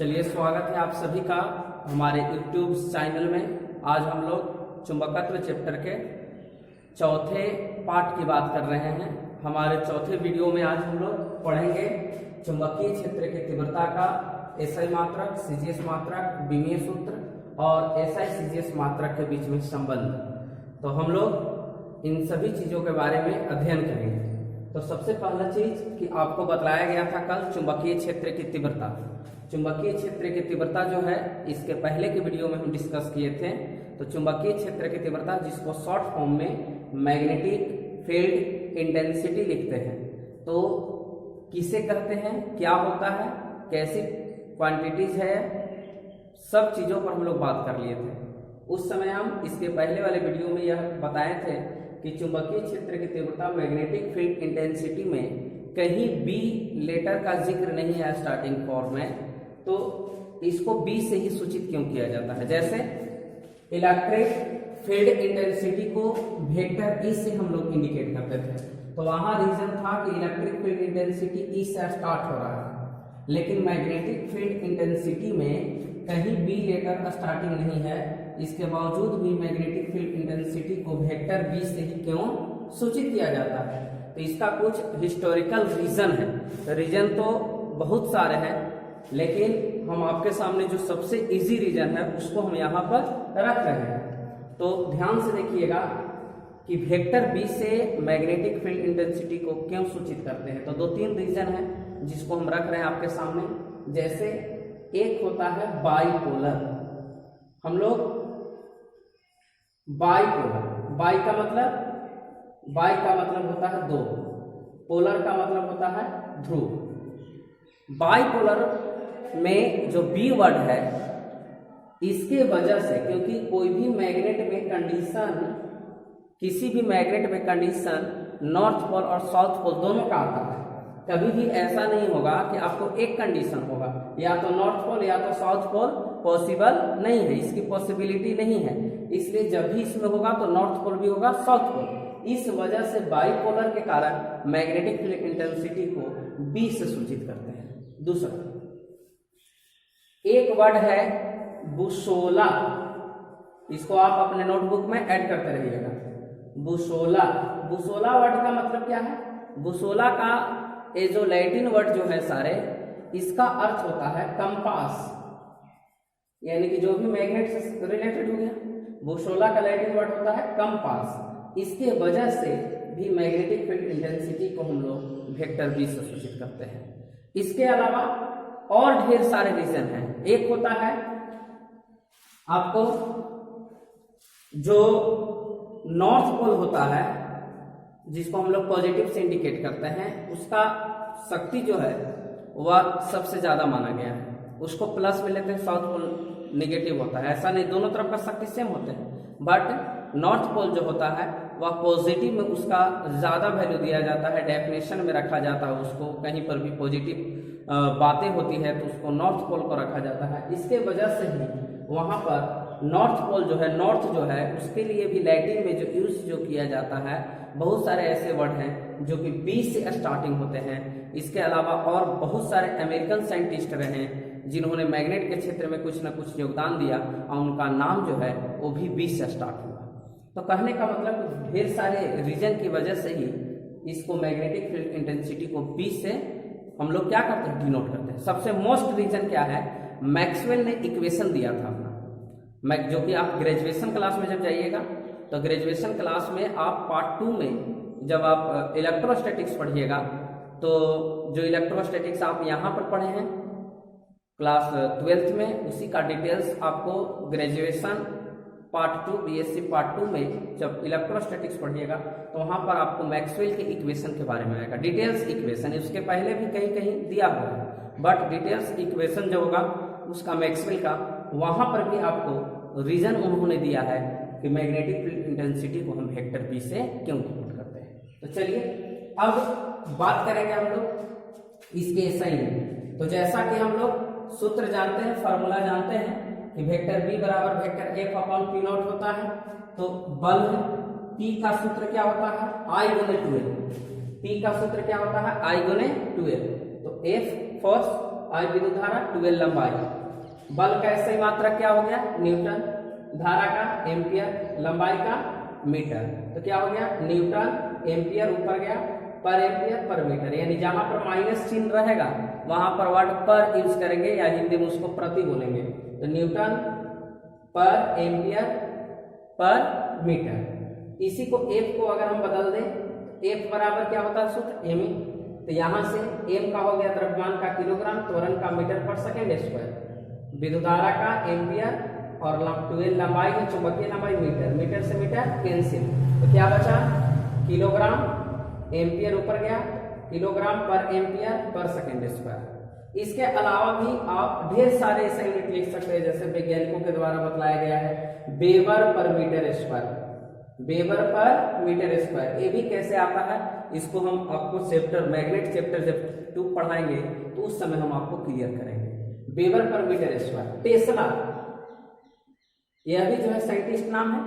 चलिए, स्वागत है आप सभी का हमारे YouTube चैनल में। आज हम लोग चुंबकत्व चैप्टर के चौथे पार्ट की बात कर रहे हैं। हमारे चौथे वीडियो में आज हम लोग पढ़ेंगे चुंबकीय क्षेत्र की तीव्रता का एसआई मात्रक, सीजीएस मात्रक, विमीय सूत्र और एसआई सीजीएस मात्रक के बीच में संबंध। तो हम लोग इन सभी चीजों के बारे में अध्ययन करेंगे। तो सबसे पहला चीज कि आपको बताया गया था कल चुंबकीय क्षेत्र की तीव्रता। चुंबकीय क्षेत्र की तीव्रता जो है इसके पहले के वीडियो में हम डिस्कस किए थे। तो चुंबकीय क्षेत्र की तीव्रता, जिसको शॉर्ट फॉर्म में मैग्नेटिक फील्ड इंटेंसिटी लिखते हैं, तो किसे कहते हैं, क्या होता है, कैसी क्वांटिटीज है, सब चीजों पर हम लोग बात कर लिए थे। उस समय हम इसके पहले वाले वीडियो में यह बताए थे कि चुंबकीय क्षेत्र की तीव्रता मैग्नेटिक फील्ड इंटेंसिटी में कहीं बी लेटर का जिक्र नहीं है स्टार्टिंग फॉर्म में, तो इसको बी से ही सूचित क्यों किया जाता है। जैसे इलेक्ट्रिक फील्ड इंटेंसिटी को वेक्टर ई से हम लोग इंडिकेट करते थे, तो वहां रीजन था कि इलेक्ट्रिक फील्ड इंटेंसिटी ई से स्टार्ट हो रहा है, लेकिन मैग्नेटिक फील्ड इंटेंसिटी में कहीं बी लेटर स्टार्टिंग नहीं है। इसके बावजूद भी मैग्नेटिक फील्ड इंटेंसिटी को वेक्टर बी से ही क्यों सूचित किया जाता है, तो इसका कुछ हिस्टोरिकल रीजन है। तो रीजन तो बहुत सारे हैं, लेकिन हम आपके सामने जो सबसे इजी रीजन है उसको हम यहाँ पर रख रहे हैं। तो ध्यान से देखिएगा कि वेक्टर बी से मैग्नेटिक फील्ड इंटेंसिटी को क्यों सूचित करते हैं। तो दो तीन रीजन है जिसको हम रख रहे हैं आपके सामने। जैसे एक होता है बाइपोलर, हम लोग बाइपोलर, बाई का मतलब होता है दो, पोलर का मतलब होता है ध्रुव। बाइपोलर में जो बी वर्ड है, इसके वजह से, क्योंकि कोई भी मैग्नेट में कंडीशन, किसी भी मैग्नेट में कंडीशन नॉर्थ पोल और साउथ पोल दोनों का आता है। कभी भी ऐसा नहीं होगा कि आपको एक कंडीशन होगा, या तो नॉर्थ पोल या तो साउथ पोल, पॉसिबल नहीं है, इसकी पॉसिबिलिटी नहीं है। इसलिए जब भी इसमें होगा तो नॉर्थ पोल भी होगा, साउथ पोल। इस वजह से बाइपोलर के कारण मैग्नेटिक फील्ड इंटेंसिटी को बी से सूचित करते हैं। दूसरा एक वर्ड है बुसोला, इसको आप अपने नोटबुक में ऐड करते रहिएगा। बुसोला, बुसोला वर्ड का मतलब क्या है? बुसोला का ये जो लैटिन वर्ड जो है सारे, इसका अर्थ होता है कंपास, यानी कि जो भी मैग्नेट से रिलेटेड हो गया। बुसोला का लैटिन वर्ड होता है कंपास। इसके वजह से भी मैग्नेटिक फील्ड इंटेंसिटी को हम लोग वेक्टर बी से सूचित करते हैं। इसके अलावा और ढेर सारे रीजन हैं। एक होता है आपको जो नॉर्थ पोल होता है, जिसको हम लोग पॉजिटिव से इंडिकेट करते हैं, उसका शक्ति जो है वह सबसे ज्यादा माना गया है। उसको प्लस में लेते हैं, साउथ पोल निगेटिव होता है। ऐसा नहीं, दोनों तरफ का शक्ति सेम होते हैं, बट नॉर्थ पोल जो होता है वह पॉजिटिव में उसका ज्यादा वैल्यू दिया जाता है, डेफिनेशन में रखा जाता है उसको। कहीं पर भी पॉजिटिव बातें होती है तो उसको नॉर्थ पोल को रखा जाता है। इसके वजह से ही वहां पर नॉर्थ पोल जो है, नॉर्थ जो है, उसके लिए भी लैटिन में जो यूज जो किया जाता है, बहुत सारे ऐसे वर्ड हैं जो कि बी से स्टार्टिंग होते हैं। इसके अलावा और बहुत सारे अमेरिकन साइंटिस्ट रहे हैं जिन्होंने मैग्नेट के क्षेत्र में कुछ न कुछ योगदान दिया, और उनका नाम जो है वो भी बी से स्टार्ट हुआ। तो कहने का मतलब ढेर सारे रीजन की वजह से ही इसको मैग्नेटिक फील्ड इंटेंसिटी को बी से हम लोग क्या करते हैं, डिनोट करते हैं। सबसे मोस्ट रीजन क्या है? मैक्सवेल ने इक्वेशन दिया था अपना, जो कि आप ग्रेजुएशन क्लास में जब जाइएगा, तो ग्रेजुएशन क्लास में आप पार्ट 2 में जब आप इलेक्ट्रोस्टैटिक्स पढ़िएगा, तो जो इलेक्ट्रोस्टैटिक्स आप यहाँ पर पढ़े हैं क्लास 12th में, उसी का डिटेल्स आपको ग्रेजुएशन पार्ट 2 बीएससी पार्ट 2 में जब इलेक्ट्रोस्टैटिक्स पढ़िएगा तो वहाँ पर आपको मैक्सवेल के इक्वेशन के बारे में आएगा। डिटेल्स इक्वेशन उसके पहले भी कहीं कहीं दिया हुआ है, बट डिटेल्स इक्वेशन जो होगा उसका मैक्सवेल का, वहाँ पर भी आपको रीजन उन्होंने दिया है कि मैग्नेटिक फील्ड इंटेंसिटी को हम वेक्टर बी से क्यों डिनोट करते हैं। तो चलिए अब बात करेंगे हम लोग इसके एसआई में। तो जैसा कि हम लोग सूत्र जानते हैं, फार्मूला जानते हैं कि वेक्टर बी बराबर vector F upon P not होता है। तो बल पी का सूत्र क्या होता है? आई गुने 2एल। पी का सूत्र क्या होता है? आई गुने 2एल। तो एफ फोर्स I विद्युत धारा, 12 लंबाई। बल का ऐसे ही मात्रक क्या हो गया, न्यूटन, धारा का एम्पियर, लंबाई का मीटर। तो क्या हो गया, न्यूटन एम्पियर ऊपर गया, पर एम्पियर पर मीटर, यानी जहां पर माइनस चिन्ह रहेगा वहां पर वर्ड पर यूज करेंगे या हिंदी में उसको प्रति बोलेंगे। तो न्यूटन पर एम्पियर पर मीटर। इसी को एफ को अगर हम बदल दें, एफ बराबर क्या होता है सूत्र, एम। तो यहां से एम का हो गया द्रव्यमान का किलोग्राम, त्वरण का मीटर पर सेकेंड स्क्वायर, विद्युत धारा का एम्पियर और 12 लंबाई है, चुंबकीय लंबाई मीटर, मीटर से मीटर कैंसिल। तो क्या बचा, किलोग्राम, एम्पियर ऊपर गया, किलोग्राम पर एम्पियर पर सेकेंड स्क्वायर। इसके अलावा भी आप ढेर सारे ऐसे यूनिट लिख सकते हैं, जैसे वैज्ञानिकों के द्वारा बतलाया गया है weber per metre square, weber per metre square. ये भी कैसे आता है, इसको हम आपको चैप्टर मैग्नेट चैप्टर जब 2 पढ़ाएंगे तो उस समय हम आपको क्लियर करेंगे। Weber per metre square. Tesla, यह भी जो है साइंटिस्ट नाम है।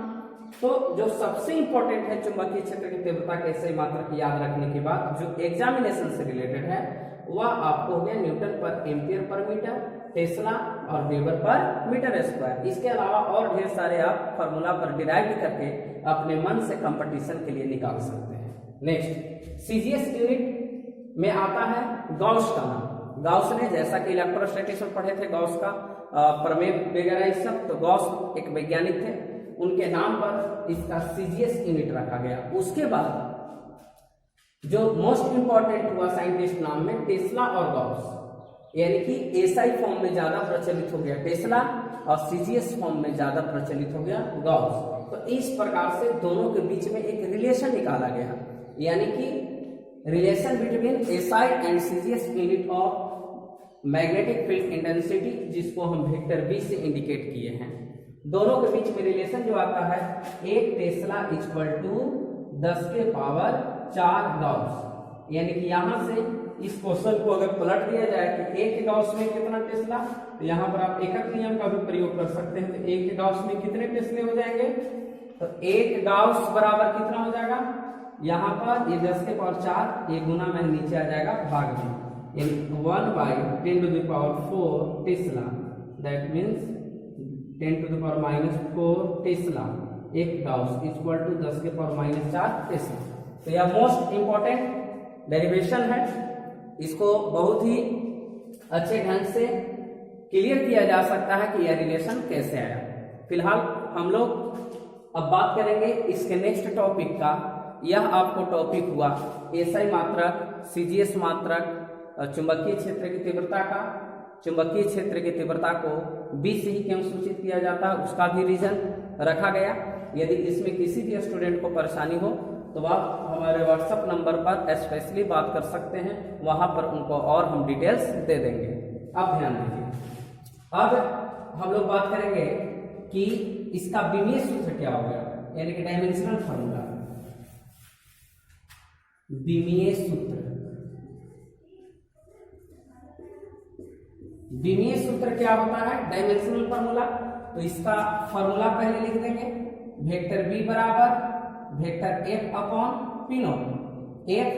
तो जो सबसे इंपॉर्टेंट है चुंबकीय क्षेत्र की तीव्रता के ऐसे मात्रक याद रखने के बाद जो एग्जामिनेशन से रिलेटेड है वह आपको हो गया न्यूटन पर एम्पियर पर मीटर, टेस्ला और वेबर पर मीटर स्क्वायर। इसके अलावा और ढेर सारे आप फार्मूला पर डिराइव करके अपने मन से कंपटीशन के लिए निकाल सकते हैं। नेक्स्ट, सीजीएस यूनिट में आता है गॉस का नाम। गॉस ने, जैसा कि इलेक्ट्रोस्टैटिक्स में पढ़े थे गॉस का प्रमेय वगैरह इस सब, तो गॉस एक वैज्ञानिक थे, उनके नाम पर इसका सीजीएस यूनिट रखा गया। उसके बाद जो मोस्ट इंपॉर्टेंट हुआ साइंटिस्ट नाम में टेस्ला और गॉस, यानी कि एसआई फॉर्म में ज्यादा प्रचलित हो गया टेस्ला और सीजीएस फॉर्म में ज्यादा प्रचलित हो गया गॉस। तो इस प्रकार से दोनों के बीच में एक रिलेशन निकाला गया, यानी कि relation between SI and CGS unit of magnetic field intensity, जिसको हम वेक्टर बी से इंडिकेट किए हैं। दोनों के बीच में रिलेशन जो आता है, एक टेस्ला इक्वल टू 10 के पावर 4 गॉस, यानी कि यहां से इस क्वेश्चन को अगर पलट दिया जाए कि एक गॉस में कितना टेस्ला, तो यहां पर आप एकक नियम का भी प्रयोग कर सकते हैं। तो एक गॉस में कितने टेस्ले हो जाएंगे, तो एक गॉस बराबर कितना हो जाएगा, यहां पर ये 10 के पावर 4 ये गुना में नीचे आ जाएगा भाग में, यानी 1/10⁴ टेस्ला, दैट मीन्स 10⁻⁴ टेस्ला एक गॉस इक्वल टू 10 के पावर -4 टेस्ला। तो यह मोस्ट इंपॉर्टेंट डेरिवेशन है, इसको बहुत ही अच्छे ढंग से क्लियर किया जा सकता है कि यह रिलेशन कैसे आया। फिलहाल हम लोग अब बात करेंगे इसके नेक्स्ट टॉपिक का। यह आपको टॉपिक हुआ एसआई मात्रक, सीजीएस मात्रक, चुंबकीय क्षेत्र की तीव्रता का, चुंबकीय क्षेत्र की तीव्रता को बी से ही क्यों सूचित किया जाता है उसका भी रीजन रखा गया। यदि इसमें किसी भी स्टूडेंट को परेशानी हो तो आप हमारे व्हाट्सएप नंबर पर स्पेशली बात कर सकते हैं, वहां पर उनको और हम डिटेल्स दे देंगे। अब ध्यान दीजिए, अब हम लोग बात करेंगे कि इसका विमीय सूत्र क्या होगा, यानी कि डायमेंशनल फार्मूला। विमीय सूत्र, विमीय सूत्र क्या होता है, डायमेंशनल फार्मूला। तो इसका फार्मूला पहले लिख देंगे, वेक्टर बी बराबर vector F upon P not. F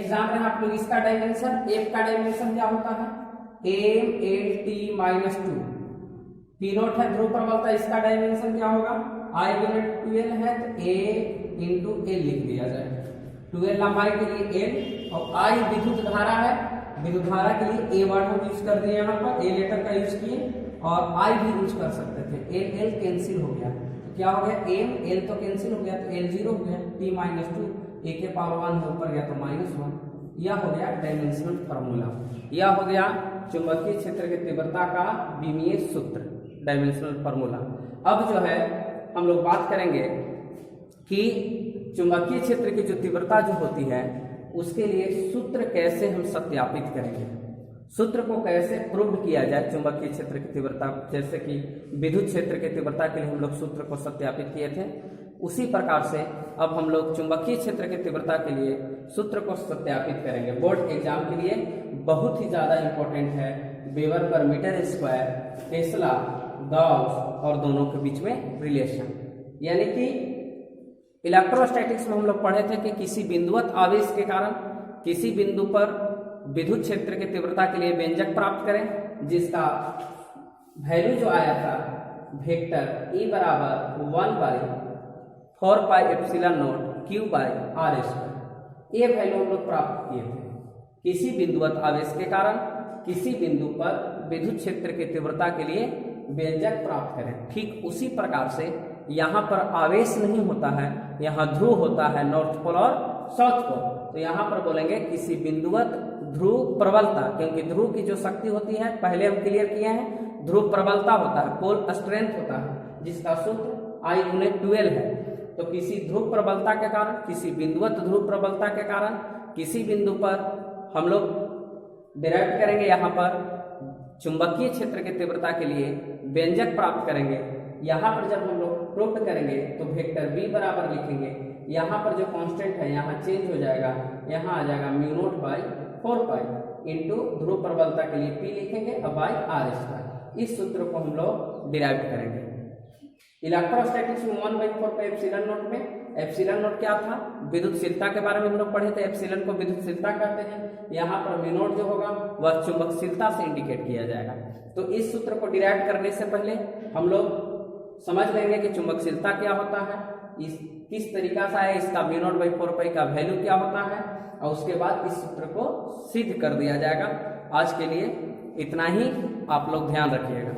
जान रहे हैं आप लोग, इसका डायमेंशन, एफ का डायमेंशन क्या होता है, M L T -2। P naught है ध्रुव प्रबलता, इसका डायमेंशन क्या होगा, आई यूनिट 12 है तो ए इंटू एल लिख दिया जाए। 12 लंबाई के लिए एल और आई विद्युत धारा है, विद्युत धारा के लिए ए वर्ड यूज कर दिए, यहाँ पर ए लेटर का यूज किए और आई भी यूज कर सकते थे। एल एल कैंसिल हो गया, तो क्या हो गया, एम एल तो कैंसिल हो गया तो एल 0 हो गया, टी -2 ए के पावर 1 ऊपर गया तो -1। यह हो गया डायमेंशनल फार्मूला, यह हो गया चुंबकीय क्षेत्र की तीव्रता का विमीय सूत्र, डायमेंशनल फार्मूला। अब जो है हम लोग बात करेंगे कि चुंबकीय क्षेत्र की जो तीव्रता जो होती है उसके लिए सूत्र कैसे हम सत्यापित करेंगे, सूत्र को कैसे प्रूव किया जाए चुंबकीय क्षेत्र की तीव्रता। जैसे कि विद्युत क्षेत्र की तीव्रता के लिए हम लोग सूत्र को सत्यापित किए थे, उसी प्रकार से अब हम लोग चुंबकीय क्षेत्र की तीव्रता के लिए सूत्र को सत्यापित करेंगे। बोर्ड एग्जाम के लिए बहुत ही ज्यादा इंपॉर्टेंट है, weber per metre square, Tesla, Gauss और दोनों के बीच में रिलेशन। यानी कि इलेक्ट्रोस्टैटिक्स में हम लोग पढ़े थे कि किसी बिंदुवत आवेश के कारण किसी बिंदु पर विद्युत क्षेत्र की तीव्रता के लिए व्यंजक प्राप्त करें, जिसका वैल्यू जो आया था वेक्टर E बराबर 1/4πε0 Q/r²। ये वैल्यू हम लोग प्राप्त किए थे। किसी बिंदुवत आवेश के कारण किसी बिंदु पर विद्युत क्षेत्र की तीव्रता के लिए व्यंजक प्राप्त करें। ठीक उसी प्रकार से यहाँ पर आवेश नहीं होता है, यहाँ ध्रुव होता है, नॉर्थ पोल और साउथ पोल। तो यहाँ पर बोलेंगे किसी बिंदुवत ध्रुव प्रबलता, क्योंकि ध्रुव की जो शक्ति होती है पहले हम क्लियर किए हैं, ध्रुव प्रबलता होता है, पोल स्ट्रेंथ होता है, जिसका सूत्र I×12 है। तो किसी ध्रुव प्रबलता के कारण, किसी बिंदुवत ध्रुव प्रबलता के कारण किसी बिंदु पर हम लोग डिराइव करेंगे, यहाँ पर चुंबकीय क्षेत्र की तीव्रता के लिए व्यंजक प्राप्त करेंगे। यहाँ पर जब हम लोग प्रूफ करेंगे तो वेक्टर B बराबर लिखेंगे, यहाँ पर जो कांस्टेंट है यहाँ चेंज हो जाएगा, यहाँ आ जाएगा μ0/4π इंटू ध्रुव प्रबलता के लिए P लिखेंगे और बाई r²। इस सूत्र को हम लोग डिराइव करेंगे। इलेक्ट्रोस्टैटिक्स में 1/4πε0 में एप्सिलॉन क्या था, विद्युतशीलता के बारे में हम लोग पढ़े थे। एप्सिलॉन को विद्युतशीलता कहते हैं। यहाँ पर μ0 जो होगा वह चुंबकशीलता से इंडिकेट किया जाएगा। तो इस सूत्र को डिराइव करने से पहले हम लोग समझ लेंगे कि चुंबकशीलता क्या होता है, इस किस तरीका से है, इसका μ0/4π का वैल्यू क्या होता है, और उसके बाद इस सूत्र को सिद्ध कर दिया जाएगा। आज के लिए इतना ही, आप लोग ध्यान रखिएगा।